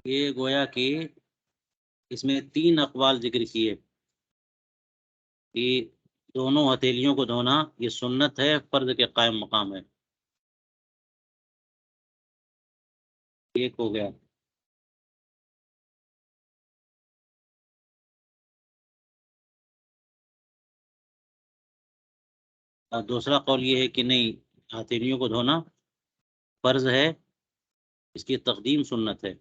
یہ گویا کہ اس میں 3 اقوال ذکر کیے کہ دونوں ہتھیلیوں کو دھونا یہ سنت ہے، فرض کے قائم مقام ہے. ایک ہو گیا. اور دوسرا قول یہ ہے کہ نہیں، ہتھیلیوں کو دھونا فرض ہے، اس کی تقدیم سنت ہے.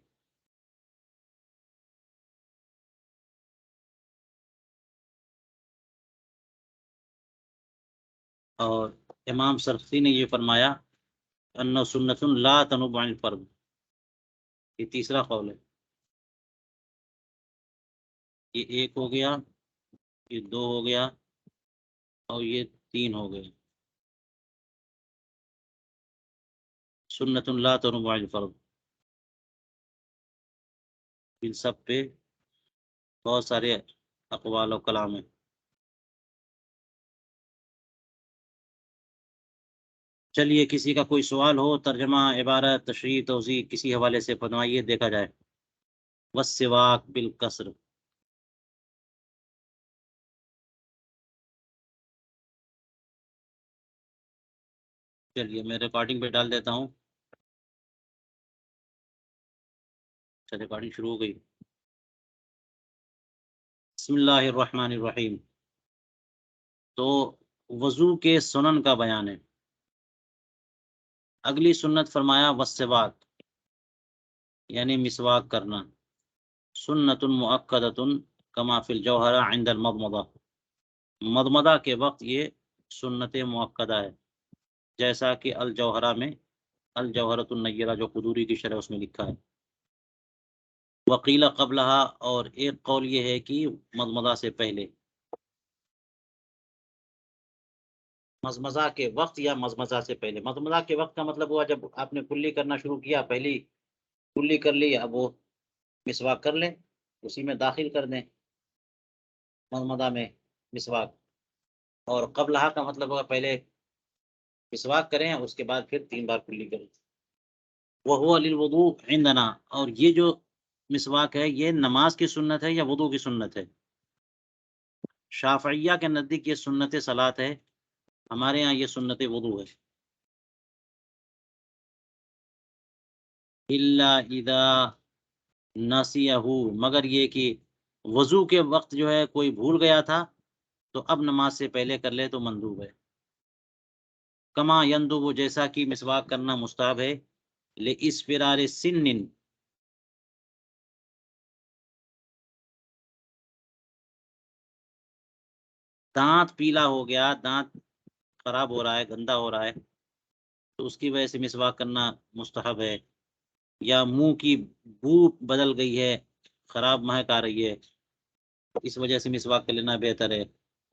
اور امام سرخسی نے یہ فرمایا ان سنت لا تنوب عن الفرض، یہ تیسرا قول ہے. یہ ایک ہو گیا، یہ 2 ہو گیا، اور یہ 3 ہو گئے. سنت لا تنوب عن الفرض، ان سب پہ بہت سارے اقوال و کلام ہیں. چلیے، کسی کا کوئی سوال ہو، ترجمہ، عبارت، تشریح، توضیح کسی حوالے سے فرمائیے، دیکھا جائے. والسواک بالکسر. چلیے میں ریکارڈنگ پہ ڈال دیتا ہوں. اچھا، ریکارڈنگ شروع ہو گئی. بسم اللہ الرحمن الرحیم. تو وضو کے سنن کا بیان ہے. اگلی سنت فرمایا والسواک، یعنی مسواک کرنا. سنت مؤکدۃ کما فی الجوہرہ عند المضمضہ. مضمضہ کے وقت یہ سنت مؤکدہ ہے، جیسا کہ الجوہرہ میں، الجوہرۃ النیرہ جو قدوری کی شرح اس میں لکھا ہے. وقیل قبلہا، اور ایک قول یہ ہے کہ مضمضہ سے پہلے. مضمضہ کے وقت یا مضمضہ سے پہلے. مضمضہ کے وقت کا مطلب ہوا جب آپ نے کلی کرنا شروع کیا، پہلی کلی کر لی، اب وہ مسواک کر لیں، اسی میں داخل کر دیں مضمضہ میں مسواک. اور قبلہا کا مطلب ہوگا پہلے مسواک کریں، اس کے بعد پھر 3 بار کلی کریں. وہو للوضوء عندنا، اور یہ جو مسواک ہے یہ نماز کی سنت ہے یا وضو کی سنت ہے؟ شافعیہ کے نزدیک یہ سنت صلاۃ ہے، ہمارے ہاں یہ سنت وضو ہے. الا اذا نسیہ، مگر یہ کہ وضو کے وقت جو ہے کوئی بھول گیا تھا تو اب نماز سے پہلے کر لے تو مندوب ہے. کما یندب، جیسا کہ مسواک کرنا مستحب ہے. لاسفرار سن، دانت پیلا ہو گیا، دانت خراب ہو رہا ہے، گندا ہو رہا ہے، تو اس کی وجہ سے مسواک کرنا مستحب ہے. یا منہ کی بو بدل گئی ہے، خراب مہک آ رہی ہے، اس وجہ سے مسواک کر لینا بہتر ہے.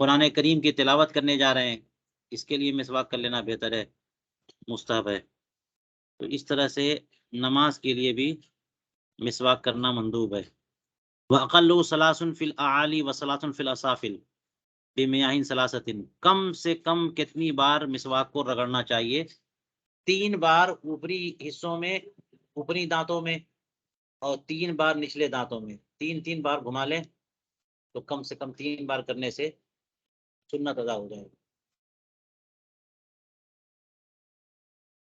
قرآن کریم کی تلاوت کرنے جا رہے ہیں، اس کے لیے مسواک کر لینا بہتر ہے، مستحب ہے. تو اس طرح سے نماز کے لیے بھی مسواک کرنا مندوب ہے. وَأَقَلُّ ثَلَاثٌ فِي الْأَعَالِي وَثَلَاثٌ فِي الْأَسَافِلِ بِمِيَاهٍ ثَلَاثَةٍ. کم سے کم کتنی بار مسواک کو رگڑنا چاہیے؟ 3 بار اوپری حصوں میں، اوپری دانتوں میں، اور 3 بار نچلے دانتوں میں. 3 بار گھما لیں تو کم سے کم 3 بار کرنے سے سنت ادا ہو جائے.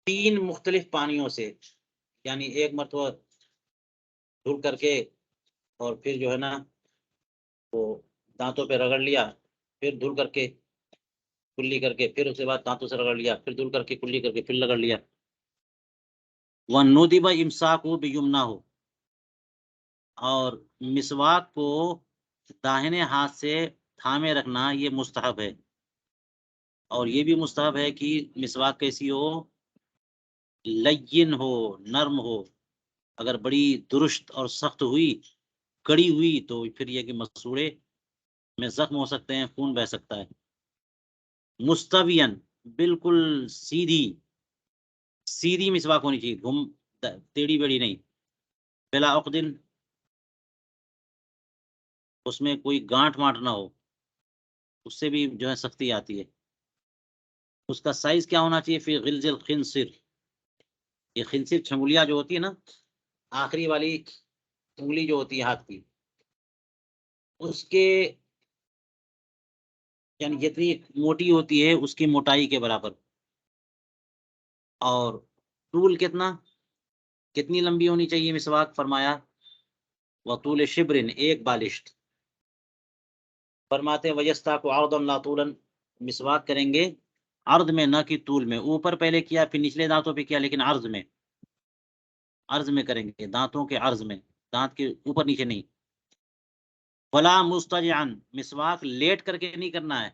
3 مختلف پانیوں سے، یعنی ایک مرتبہ دھل کر کے، اور پھر جو ہے نا وہ دانتوں پہ رگڑ لیا، پھر دھل کر کے کلی کر کے، پھر اس کے بعد دانتوں سے رگڑ لیا، پھر دھل کر کے کلی کر کے پھر رگڑ لیا. وَنُودِبَ إِمْسَاكُهُ بِيُمْنَاهُ، اور مسواک کو داہنے ہاتھ سے تھامے رکھنا یہ مستحب ہے. اور یہ بھی مستحب ہے کہ مسواک کیسی ہو؟ لین ہو، نرم ہو. اگر بڑی درشت اور سخت ہوئی، کڑی ہوئی، تو پھر یہ کہ مسوڑے میں زخم ہو سکتے ہیں، خون بہ سکتا ہے. مستوین، بالکل سیدھی، سیدھی مسواک ہونی چاہیے، ٹیڑھی بیڑھی نہیں. بلا عقدن، اس میں کوئی گانٹ وانٹ نہ ہو، اس سے بھی جو ہے سختی آتی ہے. اس کا سائز کیا ہونا چاہیے؟ فی غلظ الخنصر، یہ خنصر چھنگلیاں جو ہوتی ہے نا، آخری والی انگلی جو ہوتی ہے ہاتھ کی، اس کے یعنی جتنی موٹی ہوتی ہے اس کی موٹائی کے برابر، اور طول کتنی لمبی ہونی چاہیے مسواک؟ فرمایا وطول شبرن، ایک بالشت۔ فرماتے ہیں وَيَسْتَاكُ عَرْضًا لَا طُولًا، مسواک کریں گے عرض میں نہ کہ طول میں، اوپر پہلے کیا پھر نچلے دانتوں پہ کیا، لیکن عرض میں کریں گے، دانتوں کے عرض میں، دانت کے اوپر نیچے نہیں۔ وَلَا مُسْتَجِعًا، مسواک لیٹ کر کے نہیں کرنا ہے،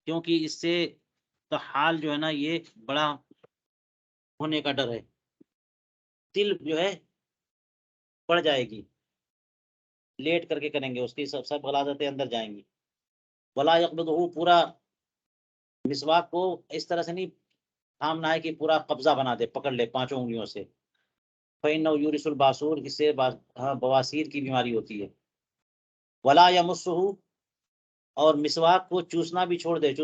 کیونکہ اس سے حال جو ہے نا یہ بڑا ہونے کا ڈر ہے، دل جو ہے بڑھ جائے گی، لیٹ کر کے کریں گے اس کی سب غلاظتیں اندر جائیں گی۔ ولا يقبضه، پورا مسواک کو اس طرح سے نہیں تھامنا ہے کہ پورا قبضہ بنا دے، پکڑ لے 5 انگلیوں سے۔ فإنه يورث الباسور، اس سے بواسیر کی بیماری ہوتی ہے۔ ولا يمسه، اور مسواک کو چوسنا بھی چھوڑ دے،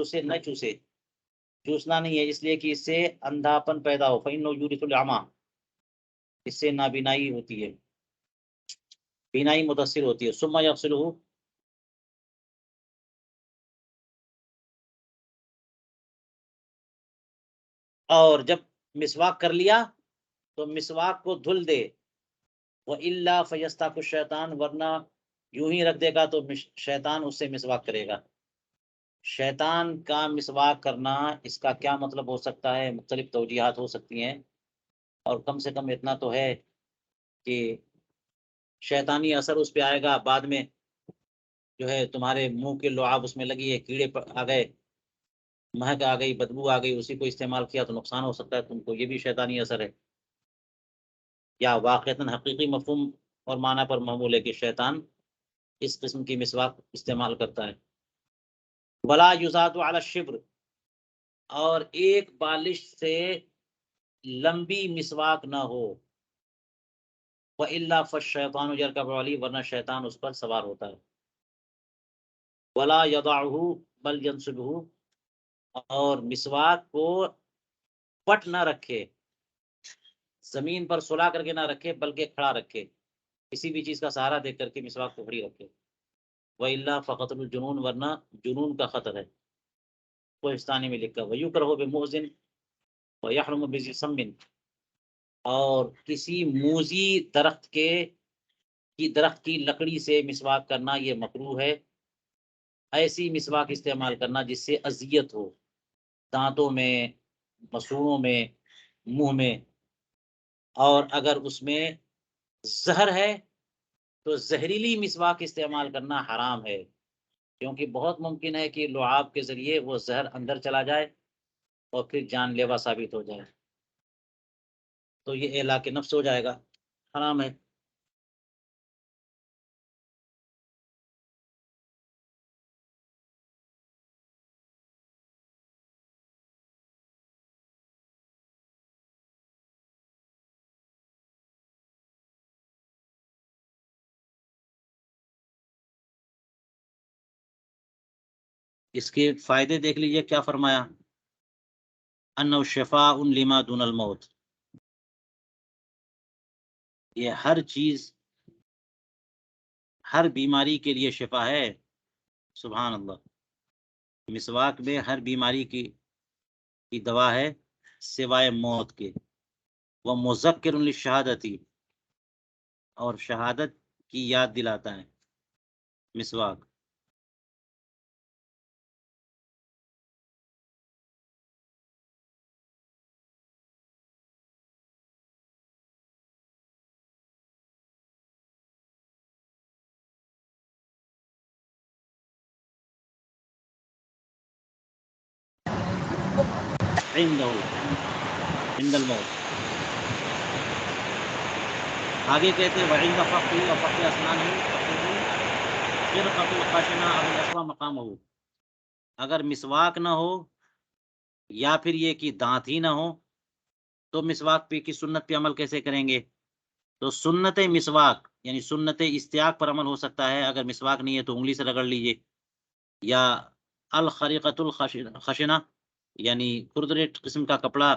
چوسنا نہیں ہے، اس لیے کہ اس سے اندھاپن پیدا ہو۔ فإنه يورث العمى، اس سے نابینائی ہوتی ہے، بینائی متاثر ہوتی ہے۔ ثم يغسله، اور جب مسواک کر لیا تو مسواک کو دھل دے۔ وَإِلَّا فَيَسْتَاكُ الشَّيْطَانُ، ورنہ یوں ہی رکھ دے گا تو شیطان اس سے مسواک کرے گا۔ شیطان کا مسواک کرنا، اس کا کیا مطلب ہو سکتا ہے؟ مختلف توجیہات ہو سکتی ہیں، اور کم سے کم اتنا تو ہے کہ شیطانی اثر اس پہ آئے گا، بعد میں جو ہے تمہارے منہ کے لعاب اس میں لگی ہے، کیڑے آ گئے، مہک آ گئی، بدبو آ گئی، اسی کو استعمال کیا تو نقصان ہو سکتا ہے تم کو، یہ بھی شیطانی اثر ہے۔ یا واقعتاً حقیقی مفہوم اور معنی پر محمول ہے کہ شیطان اس قسم کی مسواک استعمال کرتا ہے۔ ولا یزاد علی الشبر، اور ایک بالش سے لمبی مسواک نہ ہو۔ وَإِلَّا فَالشَّيْطَانُ يَرْكَبُ عَلَيْهِ، ورنہ شیطان اس پر سوار ہوتا ہے۔ وَلَا يَضَعُهُ بَلْ يَنْصُبُهُ، اور مسواک کو پٹ نہ رکھے، زمین پر سلا کر کے نہ رکھے بلکہ کھڑا رکھے، کسی بھی چیز کا سہارا دے کر کے مسواک کو کھڑی رکھے۔ وَإِلَّا فَقَتْلُ الْجُنُونِ، ورنہ جنون کا خطر ہے۔ کوہستانی میں لکھا وَيُكْرَهُ بِمُؤْذٍ وَيَحْرُمُ بِذِي سَمٍّ، اور کسی موذی درخت کی لکڑی سے مسواک کرنا یہ مکروہ ہے۔ ایسی مسواک استعمال کرنا جس سے اذیت ہو، دانتوں میں، مسوڑوں میں، منہ میں، اور اگر اس میں زہر ہے تو زہریلی مسواک استعمال کرنا حرام ہے، کیونکہ بہت ممکن ہے کہ لعاب کے ذریعے وہ زہر اندر چلا جائے اور پھر جان لیوا ثابت ہو جائے، تو یہ اہلاک نفس ہو جائے گا، حرام ہے۔ اس کے فائدے دیکھ لیجئے کیا فرمایا، انه شفاء لما دون الموت، یہ ہر چیز، ہر بیماری کے لیے شفا ہے۔ سبحان اللہ، مسواک میں ہر بیماری کی دوا ہے سوائے موت کے۔ وہ مذکر للشہادتی، اور شہادت کی یاد دلاتا ہے مسواک۔ عند الموت، آگے کہتے وعند فقه وفقه اسنانه فرقة الخشنة او الاسوى مقامه، اگر مسواک نہ ہو یا پھر یہ کہ دانت ہی نہ ہو تو مسواک پہ کی سنت پہ عمل کیسے کریں گے؟ تو سنت مسواک یعنی سنت استیاق پر عمل ہو سکتا ہے، اگر مسواک نہیں ہے تو انگلی سے رگڑ لیجئے، یا الخریقۃ الخشنہ یعنی کھردرے قسم کا کپڑا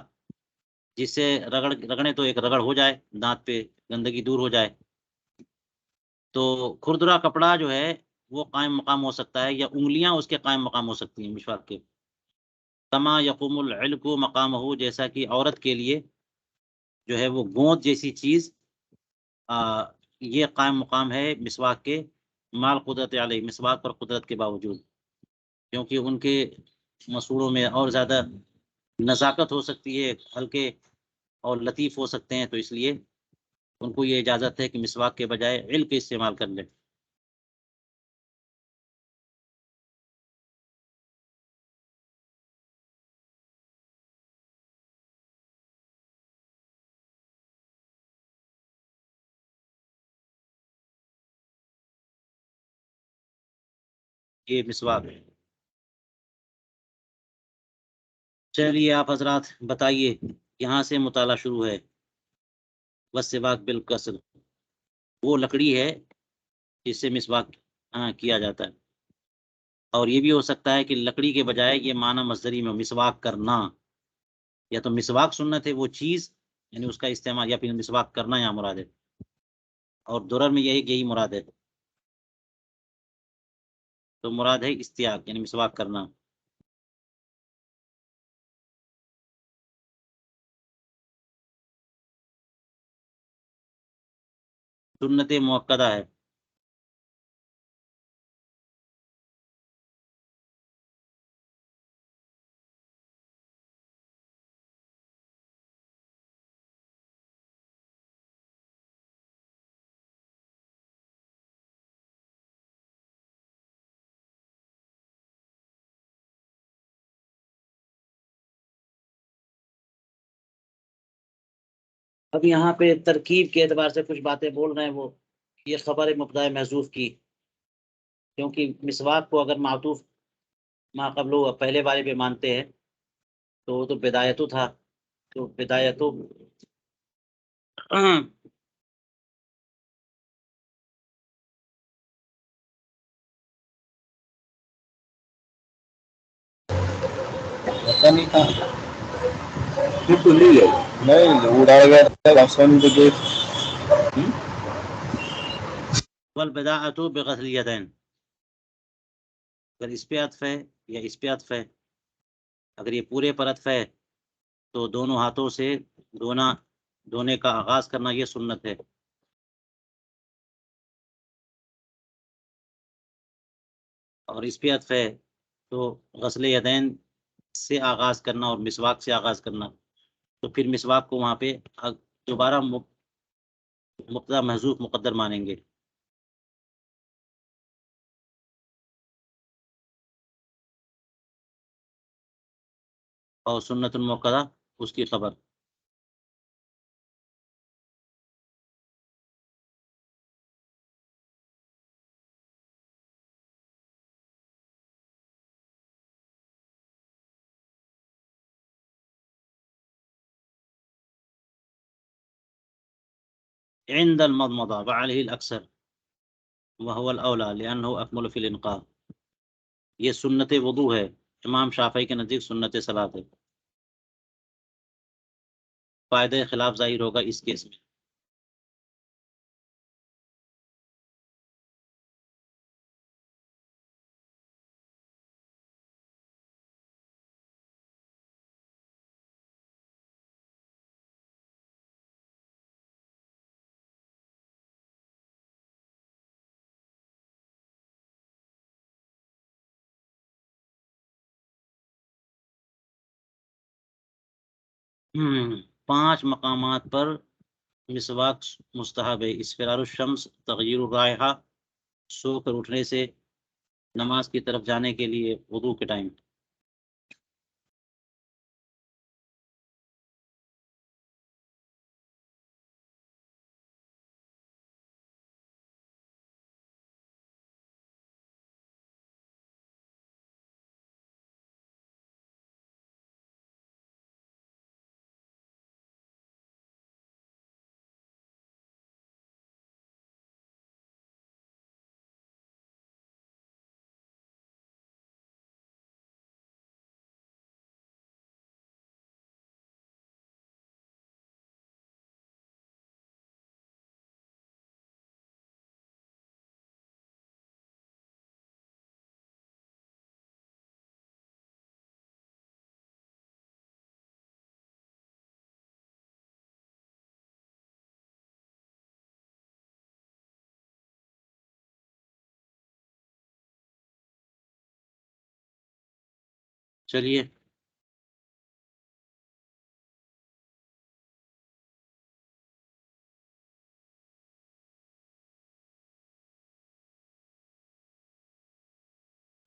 جس سے رگڑیں تو ایک رگڑ ہو جائے، دانت پہ گندگی دور ہو جائے، تو کھردرا کپڑا جو ہے وہ قائم مقام ہو سکتا ہے، یا انگلیاں اس کے قائم مقام ہو سکتی ہیں مسواک کے. کما یقوم العلق مقام ہو، جیسا کہ عورت کے لیے جو ہے وہ گوند جیسی چیز یہ قائم مقام ہے مسواک کے، مال قدرت علیہ، مسواک پر قدرت کے باوجود، کیونکہ ان کے مسوڑوں میں اور زیادہ نزاکت ہو سکتی ہے، ہلکے اور لطیف ہو سکتے ہیں، تو اس لیے ان کو یہ اجازت ہے کہ مسواک کے بجائے علق استعمال کر لیں. یہ مسواک ہے. چلیے آپ حضرات بتائیے، یہاں سے مطالعہ شروع ہے. والسواک بالکسر، وہ لکڑی ہے جس سے مسواک کیا جاتا ہے. اور یہ بھی ہو سکتا ہے کہ لکڑی کے بجائے یہ معنی مصدری میں مسواک کرنا، یا تو مسواک سنت ہے وہ چیز، یعنی اس کا استعمال، یا پھر مسواک کرنا یہاں مراد ہے. اور درر میں یہی مراد ہے. تو مراد ہے استیاق، یعنی مسواک کرنا. سنت موقدہ ہے. اب یہاں پہ ترکیب کے اعتبار سے کچھ باتیں بول رہے ہیں وہ، یہ خبر مبتدا محذوف کی، کیونکہ مسواک کو اگر معطوف ما قبل پہلے والے پہ مانتے ہیں تو وہ تو بدایتو تھا. تو بدایتو پتا نہیں تھا بالکل نہیں ہے. نہیں اڑا گیا تھا آسانی کو دیکھ. والبداعۃ بغسل الیدین، اگر اس پہ عطف ہے یا اس پہ عطف ہے. اگر یہ پورے پر عطف ہے تو دونوں ہاتھوں سے دھونے کا آغاز کرنا یہ سنت ہے. اور اس پہ عطف ہے تو غسل یدین سے آغاز کرنا اور مسواک سے آغاز کرنا، تو پھر مسواک کو وہاں پہ دوبارہ مبتدا محذوف مقدر مانیں گے. اور سنت الموقدہ اس کی خبر. عند المضمضہ وعلیہ الاکثر وهو الاولی لانه اکمل فی الانقاء، یہ سنت وضو ہے، امام شافعی کے نزدیک سنت صلاۃ ہے. فائدہ خلاف ظاہر ہوگا اس کیس میں. ہم، 5 مقامات پر مسواک مستحب ہے. اسفرار الشمس، تغییر الرائحہ، سو کر اٹھنے سے، نماز کی طرف جانے کے لیے وضو کے ٹائم. چلیے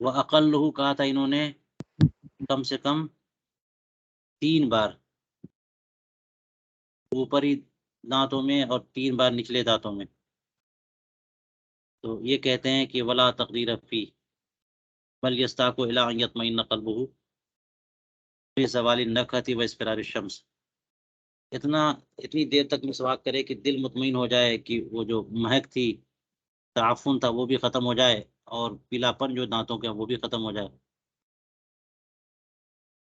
وَأَقَلُّهُ کہا تھا انہوں نے کم سے کم 3 بار اوپری دانتوں میں اور 3 بار نچلے دانتوں میں. تو یہ کہتے ہیں کہ ولا تقدیر فی بل یستاق الی ان یطمئن قلبہ فی زوال النکہۃ و اصفرار الشمس. اتنی دیر تک مسواک کرے کہ دل مطمئن ہو جائے کہ وہ جو مہک تھی، تعفن تھا، وہ بھی ختم ہو جائے اور پیلاپن جو دانتوں کا وہ بھی ختم ہو جائے.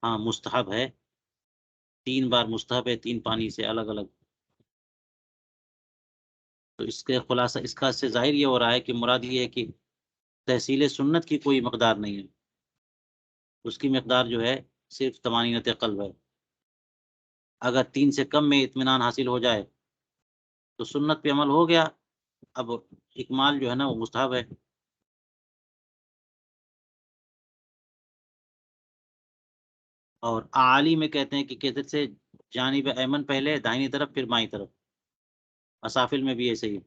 ہاں مستحب ہے، 3 بار مستحب ہے، 3 پانی سے الگ الگ. تو اس کے خلاصہ اس کا سے ظاہر یہ ہو رہا ہے کہ مراد یہ ہے کہ تحصیل سنت کی کوئی مقدار نہیں ہے، اس کی مقدار جو ہے صرف طمانینت قلب ہے. اگر 3 سے کم میں اطمینان حاصل ہو جائے تو سنت پہ عمل ہو گیا، اب اکمال جو ہے نا وہ مستحب ہے. اور اعالی میں کہتے ہیں کہ کیسے سے جانب ایمن پہلے دائنی طرف پھر بائیں طرف. اسافل میں بھی ایسے ہی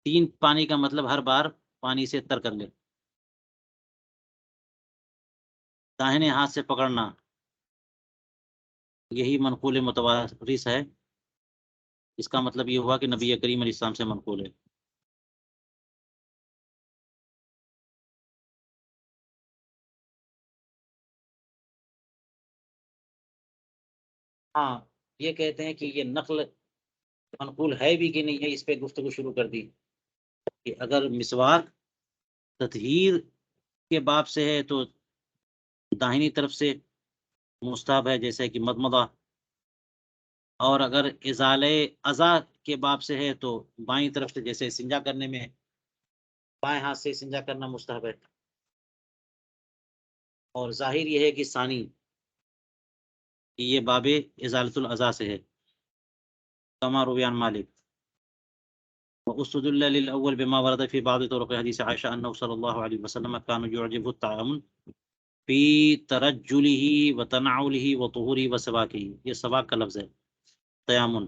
3 پانی کا مطلب ہر بار پانی سے تر کر لے. داہنے ہاتھ سے پکڑنا یہی منقول متوارث ہے. اس کا مطلب یہ ہوا کہ نبی کریم علیہ السلام سے منقول ہے. ہاں یہ کہتے ہیں کہ یہ نقل منقول ہے بھی کہ نہیں ہے، اس پہ گفتگو شروع کر دی کہ اگر مسواک تطہیر کے باب سے ہے تو داہنی طرف سے مستحب ہے جیسے کہ مضمضہ، اور اگر ازالہ اذا کے باب سے ہے تو بائیں طرف سے جیسے استنجا کرنے میں بائیں ہاتھ سے استنجا کرنا مستحب ہے. اور ظاہر یہ ہے کہ ثانی کہ یہ باب ازالۃ الاذی سے ہے کما روی عن مالک. واستدل للاول بما ورد في بعض طرق حديث عائشة انه صلى الله عليه وسلم كان يعجبه الطعام في ترجله وتنعله وطهوره وسواكه. یہ سواک کا لفظ ہے تیامن.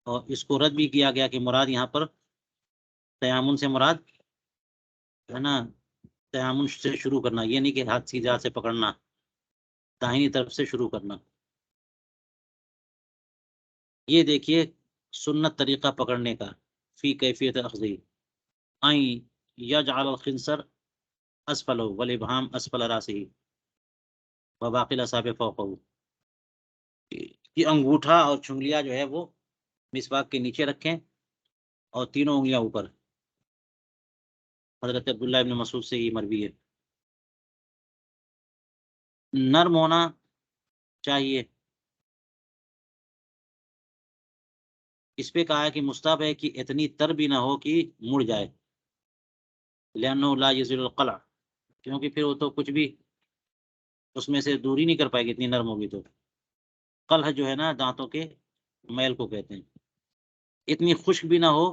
اور اس کو رد بھی کیا گیا کہ مراد یہاں پر تیامن سے مراد ہے نا تیامن سے شروع کرنا، یہ نہیں کہ ہاتھ سیدھے ہاتھ سے پکڑنا، داہنی طرف سے شروع کرنا. یہ دیکھیے سنت طریقہ پکڑنے کا فی کیفیت اخذی آئیں یجعل الخنصر اسفل والابہام اسفل راسہ وباقی الاصابع فوقہ. یہ انگوٹھا اور چنگلیاں جو ہے وہ مسواک کے نیچے رکھیں اور تینوں انگلیاں اوپر. حضرت عبداللہ ابن مسعود سے یہ مروی ہے. نرم ہونا چاہیے. اس پہ کہا ہے کہ مستحب ہے کہ اتنی تر بھی نہ ہو کہ مڑ جائے، لأنه لا يزيل القلع، کیونکہ پھر وہ تو کچھ بھی اس میں سے دوری نہیں کر پائے گی اتنی نرم ہوگی. تو قلع جو ہے نا دانتوں کے میل کو کہتے ہیں. اتنی خشک بھی نہ ہو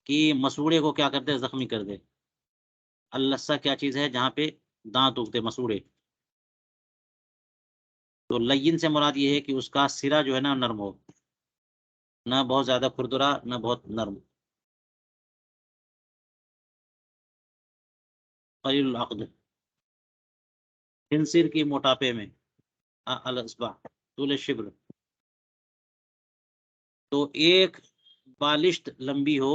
کہ مسوڑے کو کیا کرتے زخمی کر دے. اللثہ کیا چیز ہے جہاں پہ دانت اگتے مسوڑے. تو لین سے مراد یہ ہے کہ اس کا سرا جو ہے نا نرم ہو، نہ بہت زیادہ کھردرا نہ بہت نرم. قلیل العقد خنصر کی موٹاپے میں الاصبع طول الشبر. تو ایک بالشت لمبی ہو،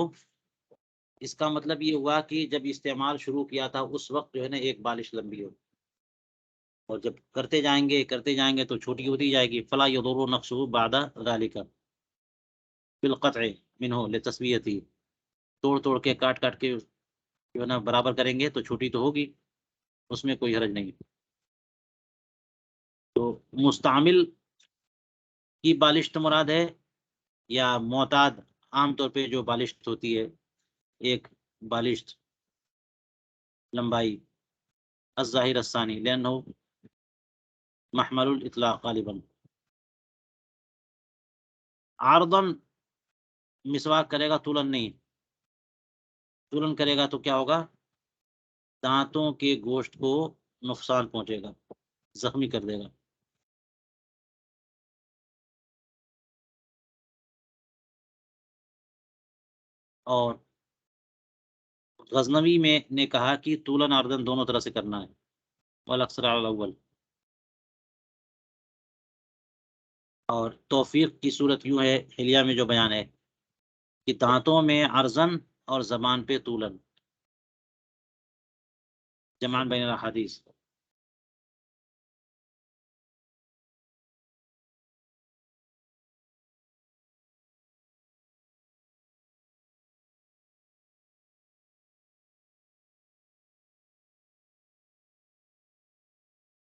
اس کا مطلب یہ ہوا کہ جب استعمال شروع کیا تھا اس وقت جو ہے نا ایک بالش لمبی ہو، اور جب کرتے جائیں گے تو چھوٹی ہوتی جائے گی. فلا يضر نقصه بعد ذلك بالقطع منه لتسویته. توڑ کے کاٹ کے جو ہے نا برابر کریں گے تو چھوٹی تو ہوگی، اس میں کوئی حرج نہیں. تو مستعمل کی بالشت مراد ہے یا معتاد عام طور پہ جو بالشت ہوتی ہے ایک بالشت لمبائی. الظاہر الثانی لأنه محمل الاطلاق غالبا. عارضاً مسواک کرے گا طولن نہیں. تولن کرے گا تو کیا ہوگا؟ دانتوں کے گوشت کو نقصان پہنچے گا، زخمی کر دے گا۔ اور غزنوی میں نے کہا کہ طولن عرضن دونوں طرح سے کرنا ہے، والاکثر علی الاول۔ اور توفیق کی صورت یوں ہے حلیہ میں جو بیان ہے کہ دانتوں میں عرضن اور زبان پہ طولن، جمعن بین الاحادیث۔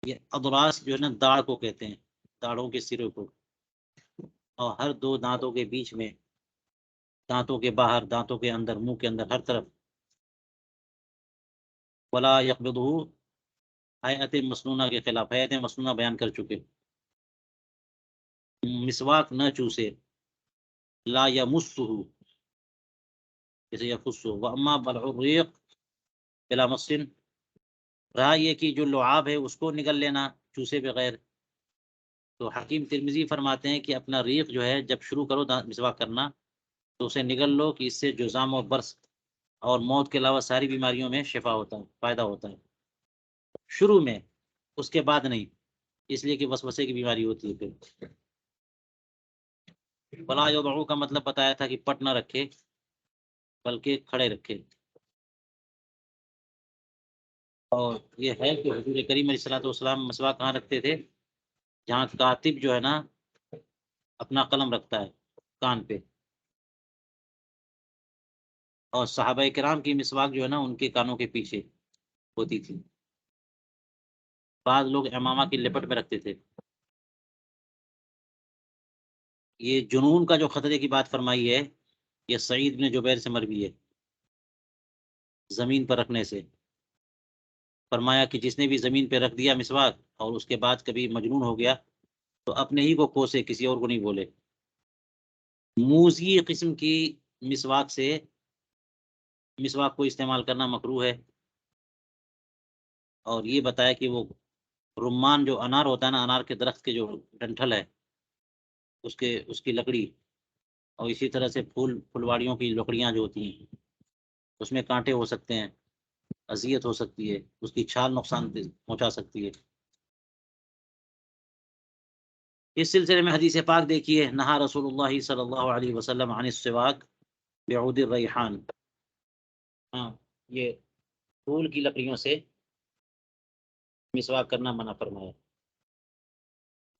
یہ اضراس جو ہے نا داڑھ کو کہتے ہیں، داڑھوں کے سرے کو، اور ہر دو دانتوں کے بیچ میں، دانتوں کے باہر، دانتوں کے اندر، منہ کے اندر، ہر طرف۔ ولا یقبضہ، ہیئت مسنونہ کے خلاف، ہیئت مسنونہ بیان کر چکے۔ مسواک نہ چوسے، لا یمسہ، جیسے یخص، واما بلع الریق بلا مسن، رہا یہ کہ جو لعاب ہے اس کو نگل لینا چوسے بغیر، تو حکیم ترمذی فرماتے ہیں کہ اپنا ریق جو ہے جب شروع کرو مسواک کرنا تو اسے نگل لو، کہ اس سے جزام و برس اور موت کے علاوہ ساری بیماریوں میں شفا ہوتا ہے، فائدہ ہوتا ہے شروع میں، اس کے بعد نہیں، اس لیے کہ وسوسے کی بیماری ہوتی ہے پھر۔ بلا یضعو کا مطلب بتایا تھا کہ پٹ نہ رکھے بلکہ کھڑے رکھے۔ اور یہ ہے کہ حضور کریم علیہ الصلوۃ والسلام مسواک کہاں رکھتے تھے؟ جہاں کاتب جو ہے نا اپنا قلم رکھتا ہے کان پہ، اور صحابہ کرام کی مسواک جو ہے نا ان کے کانوں کے پیچھے ہوتی تھی، بعض لوگ امامہ کی لپٹ میں رکھتے تھے۔ یہ جنون کا جو خطرے کی بات فرمائی ہے یہ سعید بن جبیر سے مروی ہے، زمین پر رکھنے سے۔ فرمایا کہ جس نے بھی زمین پہ رکھ دیا مسواک اور اس کے بعد کبھی مجنون ہو گیا تو اپنے ہی کو کوسے، کسی اور کو نہیں بولے۔ موذی قسم کی مسواک سے مسواک کو استعمال کرنا مکروہ ہے، اور یہ بتایا کہ وہ رمان جو انار ہوتا ہے نا، انار کے درخت کے جو ڈنٹھل ہے اس کی لکڑی، اور اسی طرح سے پھلواڑیوں کی لکڑیاں جو ہوتی ہیں اس میں کانٹے ہو سکتے ہیں، اذیت ہو سکتی ہے، اس کی چھال نقصان پہنچا سکتی ہے۔ اس سلسلے میں حدیث پاک دیکھیے، نہا رسول اللہ صلی اللہ علیہ وسلم عن السواک بعود الریحان، ہاں یہ پھول کی لکڑیوں سے مسواک کرنا منع فرمایا،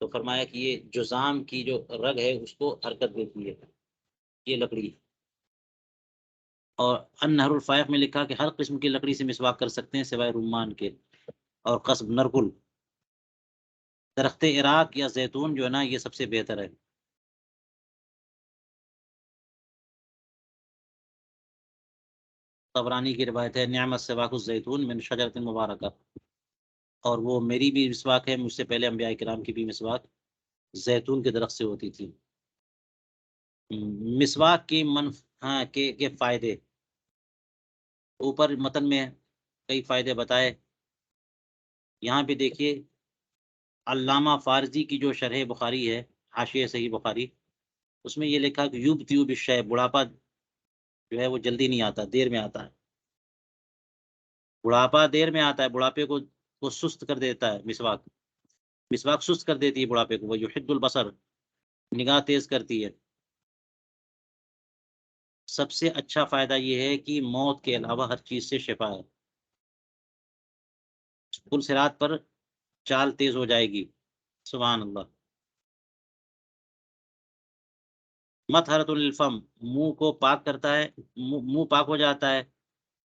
تو فرمایا کہ یہ جزام کی جو رگ ہے اس کو حرکت دیتی ہے یہ لکڑی۔ اور النہر الفائق میں لکھا کہ ہر قسم کی لکڑی سے مسواک کر سکتے ہیں سوائے رمان کے اور قصب، نرگل، درخت عراق یا زیتون جو ہے نا یہ سب سے بہتر ہے۔ طبرانی کی روایت ہے، نعم السواک الزیتون من شجرۃ مبارکہ، اور وہ میری بھی مسواک ہے، مجھ سے پہلے انبیاء کرام کی بھی مسواک زیتون کے درخت سے ہوتی تھی۔ مسواک کی ہاں کے فائدے، اوپر متن میں کئی فائدے بتائے، یہاں پہ دیکھیے علامہ فارزی کی جو شرح بخاری ہے، حاشیہ صحیح بخاری، اس میں یہ لکھا کہ یبطئ بالشیء، بڑھاپا جو ہے وہ جلدی نہیں آتا، دیر میں آتا ہے، بڑھاپا دیر میں آتا ہے، بڑھاپے کو سست کر دیتا ہے مسواک سست کر دیتی ہے بڑھاپے کو، وہ یحد البصر، نگاہ تیز کرتی ہے۔ سب سے اچھا فائدہ یہ ہے کہ موت کے علاوہ ہر چیز سے شفا ہے، پل صراط پر چال تیز ہو جائے گی، سبحان اللہ۔ مطہرۃ للفم، منہ کو پاک کرتا ہے، منہ پاک ہو جاتا ہے،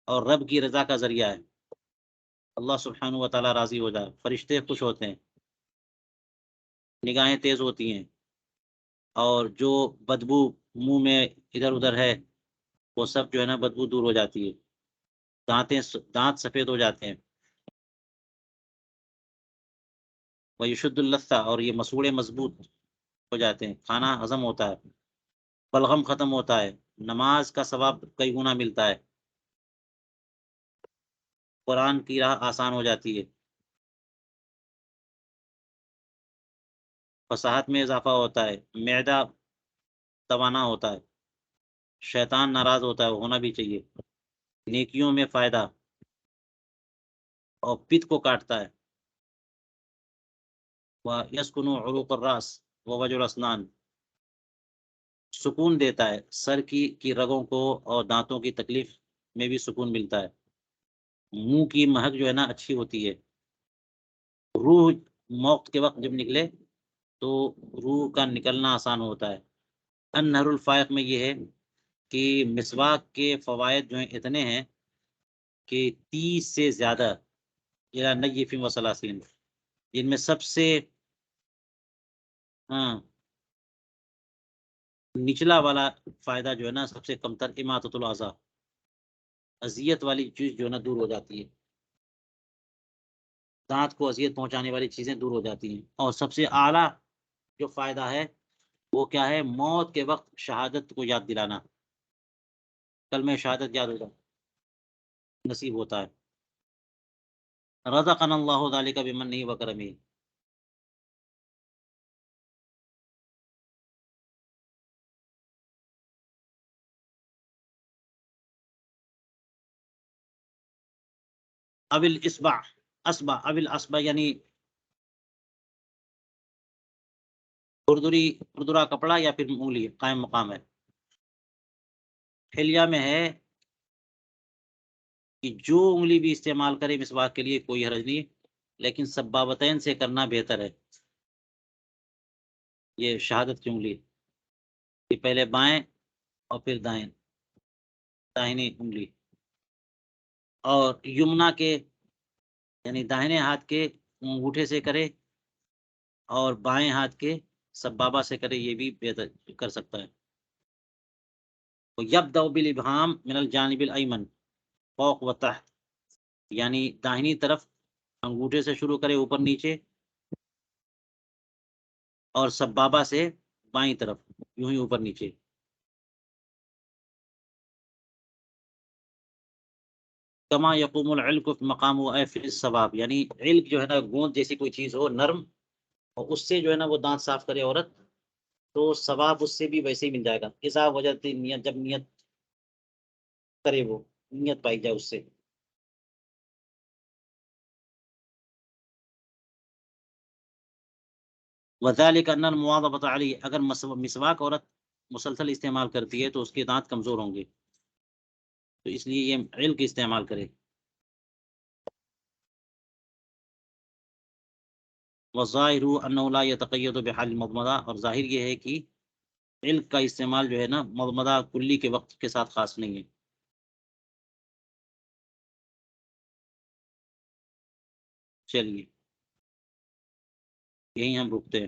اور رب کی رضا کا ذریعہ ہے، اللہ سبحانہ و تعالیٰ راضی ہو جائے، فرشتے خوش ہوتے ہیں، نگاہیں تیز ہوتی ہیں، اور جو بدبو منہ میں ادھر ادھر ہے وہ سب جو ہے نا بدبو دور ہو جاتی ہے، دانت سفید ہو جاتے ہیں، ویشد اللثہ، اور یہ مسوڑے مضبوط ہو جاتے ہیں، کھانا ہضم ہوتا ہے، بلغم ختم ہوتا ہے، نماز کا ثواب کئی گنا ملتا ہے، قرآن کی راہ آسان ہو جاتی ہے، فصاحت میں اضافہ ہوتا ہے، معدہ توانا ہوتا ہے، شیطان ناراض ہوتا ہے، ہونا بھی چاہیے، نیکیوں میں فائدہ، اور پت کو کاٹتا ہے، وَيَسْكُنُ عُرُوقَ الرَّأْسِ وَوَجْعُ الْأَسْنَانِ، سکون دیتا ہے، سر کی رگوں کو اور دانتوں کی تکلیف میں بھی سکون ملتا ہے، منہ کی مہک جو ہے نا اچھی ہوتی ہے، روح موت کے وقت جب نکلے تو روح کا نکلنا آسان ہوتا ہے۔ النہر الفائق میں یہ ہے کہ مسواک کے فوائد جو ہیں اتنے ہیں کہ 30 سے زیادہ، یا نیف و ثلاثین، جن میں سب سے نچلا والا فائدہ جو ہے نا سب سے کم تر اماطۃ الاذی، اذیت والی چیز جو ہے نا دور ہو جاتی ہے، دانت کو اذیت پہنچانے والی چیزیں دور ہو جاتی ہیں، اور سب سے اعلیٰ جو فائدہ ہے وہ کیا ہے؟ موت کے وقت شہادت کو یاد دلانا، کلمہ شہادت یاد ہوگا نصیب ہوتا ہے۔ رزقنا اللہ ذلک بمنہ وکرمہ۔ اب الاصبع یعنی کھردرا کپڑا یا پھر انگلی قائم مقام ہے۔ حلیہ میں ہے کہ جو انگلی بھی استعمال کرے مسواک کے لیے کوئی حرج نہیں، لیکن سبابتین سے کرنا بہتر ہے۔ یہ شہادت کی انگلی، یہ پہلے بائیں اور پھر داہنی انگلی، اور یمنا کے یعنی داہنے ہاتھ کے انگوٹھے سے کرے اور بائیں ہاتھ کے سبابہ سے کرے، یہ بھی بہتر کر سکتا ہے۔ یبدأ بالابہام من الجانب الایمن فوق و تحت، یعنی داہنی طرف انگوٹھے سے شروع کرے اوپر نیچے، اور سبابہ سے بائیں طرف یوں ہی اوپر نیچے۔ کما یقوم العلق مقام فی الثواب، یعنی علق جو ہے نا گوند جیسی کوئی چیز ہو نرم، اور اس سے جو ہے نا وہ دانت صاف کرے عورت تو ثواب اس سے بھی ویسے ہی مل جائے گا۔ اذا وجدت نیت، جب نیت کرے، وہ نیت پائی جائے اس سے۔ وذالک ان المواظبۃ علیہ، اگر مسواک عورت مسلسل استعمال کرتی ہے تو اس کے دانت کمزور ہوں گے، تو اس لیے یہ علق استعمال کرے۔ وظاہر انہ لا یتقید بحال المضمضہ، اور ظاہر یہ ہے کہ علق کا استعمال جو ہے نا مضمضہ کلی کے وقت کے ساتھ خاص نہیں ہے۔ چلیے یہیں ہم رکتے ہیں۔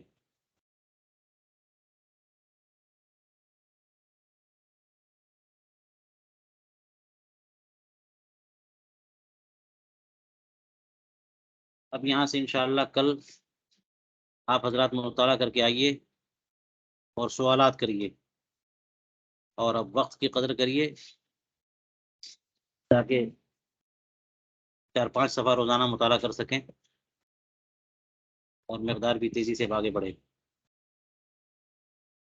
اب یہاں سے انشاءاللہ کل آپ حضرات مطالعہ کر کے آئیے اور سوالات کریے، اور اب وقت کی قدر کریے تاکہ 4-5 صفحہ روزانہ مطالعہ کر سکیں اور مقدار بھی تیزی سے آگے بڑھے۔